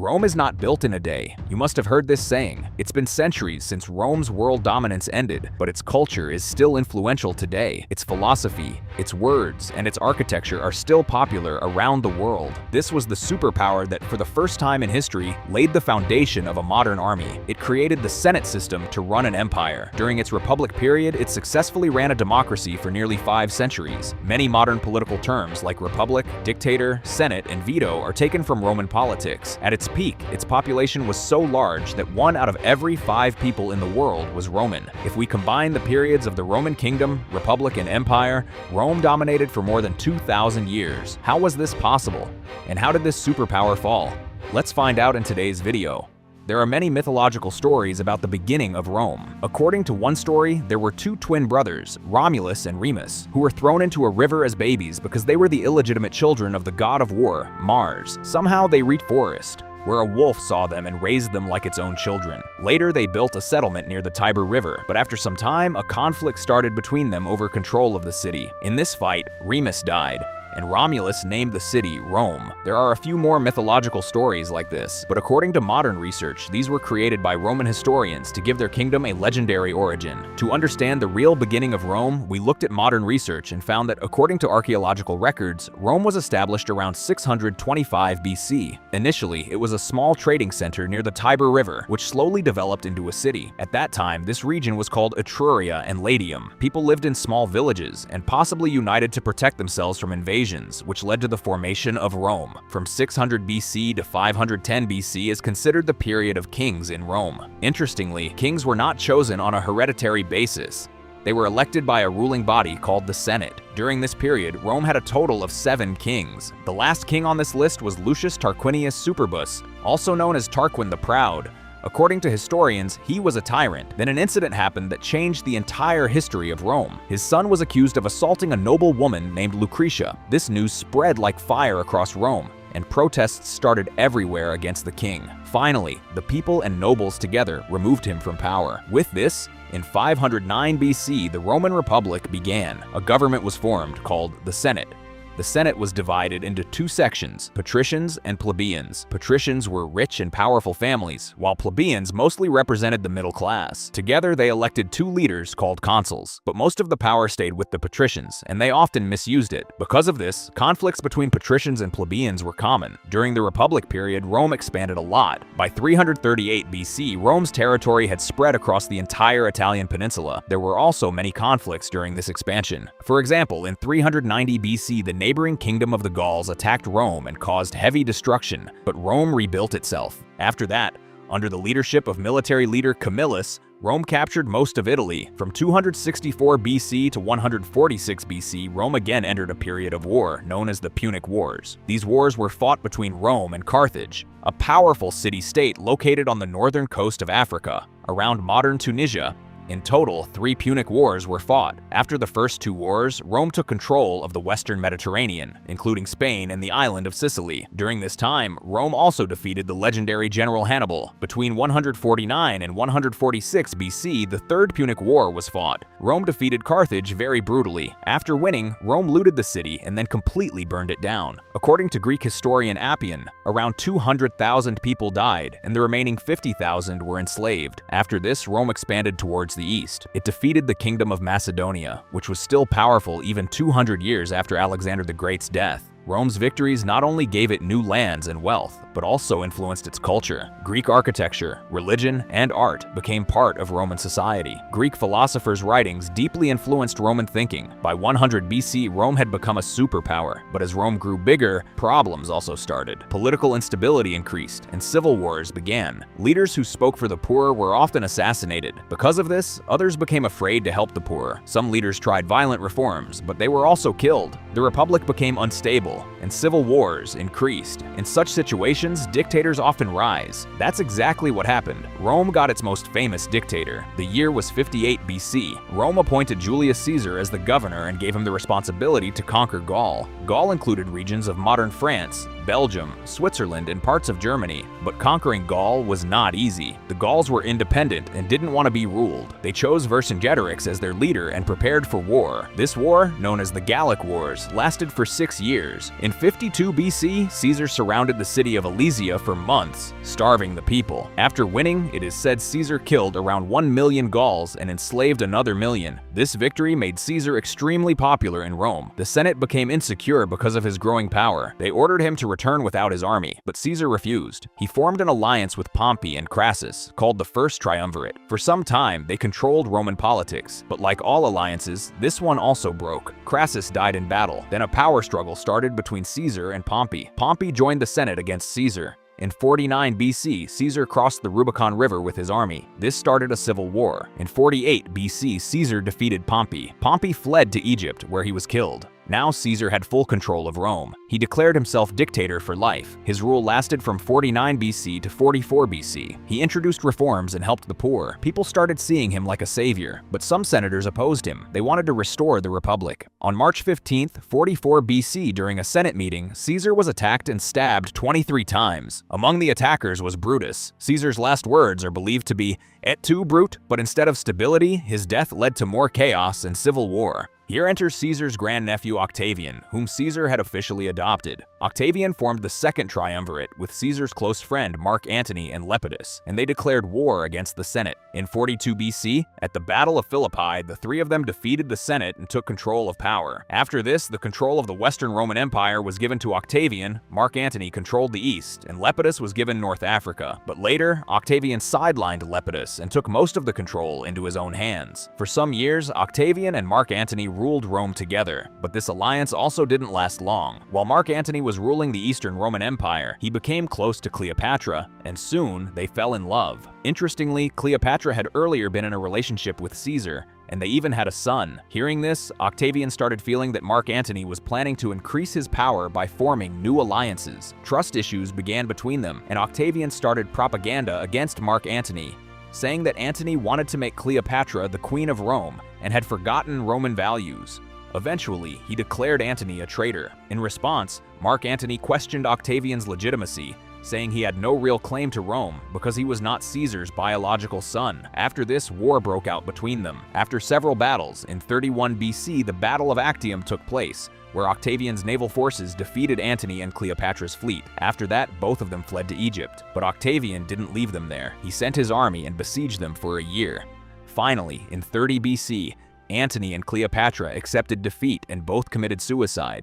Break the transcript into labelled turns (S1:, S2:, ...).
S1: Rome is not built in a day. You must have heard this saying. It's been centuries since Rome's world dominance ended, but its culture is still influential today. Its philosophy, its words, and its architecture are still popular around the world. This was the superpower that, for the first time in history, laid the foundation of a modern army. It created the Senate system to run an empire. During its Republic period, it successfully ran a democracy for nearly 5 centuries. Many modern political terms like republic, dictator, senate, and veto are taken from Roman politics. At its peak, its population was so large that 1 out of every 5 people in the world was Roman. If we combine the periods of the Roman Kingdom, Republic, and Empire, Rome dominated for more than 2,000 years. How was this possible? And how did this superpower fall? Let's find out in today's video. There are many mythological stories about the beginning of Rome. According to one story, there were 2 twin brothers, Romulus and Remus, who were thrown into a river as babies because they were the illegitimate children of the god of war, Mars. Somehow they reached forest, where a wolf saw them and raised them like its own children. Later, they built a settlement near the Tiber River, but after some time, a conflict started between them over control of the city. In this fight, Remus died, and Romulus named the city Rome. There are a few more mythological stories like this, but according to modern research, these were created by Roman historians to give their kingdom a legendary origin. To understand the real beginning of Rome, we looked at modern research and found that according to archaeological records, Rome was established around 625 BC. Initially, it was a small trading center near the Tiber River, which slowly developed into a city. At that time, this region was called Etruria and Latium. People lived in small villages and possibly united to protect themselves from invasion, which led to the formation of Rome. From 600 BC to 510 BC is considered the period of kings in Rome. Interestingly, kings were not chosen on a hereditary basis. They were elected by a ruling body called the Senate. During this period, Rome had a total of 7 kings. The last king on this list was Lucius Tarquinius Superbus, also known as Tarquin the Proud. According to historians, he was a tyrant. Then an incident happened that changed the entire history of Rome. His son was accused of assaulting a noble woman named Lucretia. This news spread like fire across Rome, and protests started everywhere against the king. Finally, the people and nobles together removed him from power. With this, in 509 BC, the Roman Republic began. A government was formed called the Senate. The Senate was divided into 2 sections, patricians and plebeians. Patricians were rich and powerful families, while plebeians mostly represented the middle class. Together, they elected 2 leaders called consuls, but most of the power stayed with the patricians, and they often misused it. Because of this, conflicts between patricians and plebeians were common. During the Republic period, Rome expanded a lot. By 338 BC, Rome's territory had spread across the entire Italian peninsula. There were also many conflicts during this expansion. For example, in 390 BC, the neighboring kingdom of the Gauls attacked Rome and caused heavy destruction, but Rome rebuilt itself. After that, under the leadership of military leader Camillus, Rome captured most of Italy. From 264 BC to 146 BC, Rome again entered a period of war known as the Punic Wars. These wars were fought between Rome and Carthage, a powerful city-state located on the northern coast of Africa, around modern Tunisia. In total, 3 Punic Wars were fought. After the first 2 wars, Rome took control of the western Mediterranean, including Spain and the island of Sicily. During this time, Rome also defeated the legendary General Hannibal. Between 149 and 146 BC, the Third Punic War was fought. Rome defeated Carthage very brutally. After winning, Rome looted the city and then completely burned it down. According to Greek historian Appian, around 200,000 people died, and the remaining 50,000 were enslaved. After this, Rome expanded towards the east. It defeated the Kingdom of Macedonia, which was still powerful even 200 years after Alexander the Great's death. Rome's victories not only gave it new lands and wealth, but also influenced its culture. Greek architecture, religion, and art became part of Roman society. Greek philosophers' writings deeply influenced Roman thinking. By 100 BC, Rome had become a superpower, but as Rome grew bigger, problems also started. Political instability increased, and civil wars began. Leaders who spoke for the poor were often assassinated. Because of this, others became afraid to help the poor. Some leaders tried violent reforms, but they were also killed. The Republic became unstable, and civil wars increased. In such situations, dictators often rise. That's exactly what happened. Rome got its most famous dictator. The year was 58 BC. Rome appointed Julius Caesar as the governor and gave him the responsibility to conquer Gaul. Gaul included regions of modern France, Belgium, Switzerland, and parts of Germany. But conquering Gaul was not easy. The Gauls were independent and didn't want to be ruled. They chose Vercingetorix as their leader and prepared for war. This war, known as the Gallic Wars, lasted for 6 years. In 52 BC, Caesar surrounded the city of Alesia for months, starving the people. After winning, it is said Caesar killed around 1 million Gauls and enslaved another million. This victory made Caesar extremely popular in Rome. The Senate became insecure because of his growing power. They ordered him to return without his army, but Caesar refused. He formed an alliance with Pompey and Crassus, called the First Triumvirate. For some time, they controlled Roman politics, but like all alliances, this one also broke. Crassus died in battle. Then a power struggle started between Caesar and Pompey. Pompey joined the Senate against Caesar. In 49 BC, Caesar crossed the Rubicon River with his army. This started a civil war. In 48 BC, Caesar defeated Pompey. Pompey fled to Egypt, where he was killed. Now Caesar had full control of Rome. He declared himself dictator for life. His rule lasted from 49 BC to 44 BC. He introduced reforms and helped the poor. People started seeing him like a savior, but some senators opposed him. They wanted to restore the republic. On March 15th, 44 BC, during a Senate meeting, Caesar was attacked and stabbed 23 times. Among the attackers was Brutus. Caesar's last words are believed to be, "Et tu, Brute?" But instead of stability, his death led to more chaos and civil war. Here enters Caesar's grandnephew Octavian, whom Caesar had officially adopted. Octavian formed the Second Triumvirate with Caesar's close friend Mark Antony and Lepidus, and they declared war against the Senate. In 42 BC, at the Battle of Philippi, the three of them defeated the Senate and took control of power. After this, the control of the Western Roman Empire was given to Octavian, Mark Antony controlled the East, and Lepidus was given North Africa. But later, Octavian sidelined Lepidus and took most of the control into his own hands. For some years, Octavian and Mark Antony ruled Rome together, but this alliance also didn't last long. While Mark Antony was ruling the Eastern Roman Empire, he became close to Cleopatra, and soon they fell in love. Interestingly, Cleopatra had earlier been in a relationship with Caesar, and they even had a son. Hearing this, Octavian started feeling that Mark Antony was planning to increase his power by forming new alliances. Trust issues began between them, and Octavian started propaganda against Mark Antony, saying that Antony wanted to make Cleopatra the Queen of Rome and had forgotten Roman values. Eventually, he declared Antony a traitor. In response, Mark Antony questioned Octavian's legitimacy, saying he had no real claim to Rome because he was not Caesar's biological son. After this, war broke out between them. After several battles, in 31 BC, the Battle of Actium took place, where Octavian's naval forces defeated Antony and Cleopatra's fleet. After that, both of them fled to Egypt. But Octavian didn't leave them there. He sent his army and besieged them for a year. Finally, in 30 BC, Antony and Cleopatra accepted defeat and both committed suicide.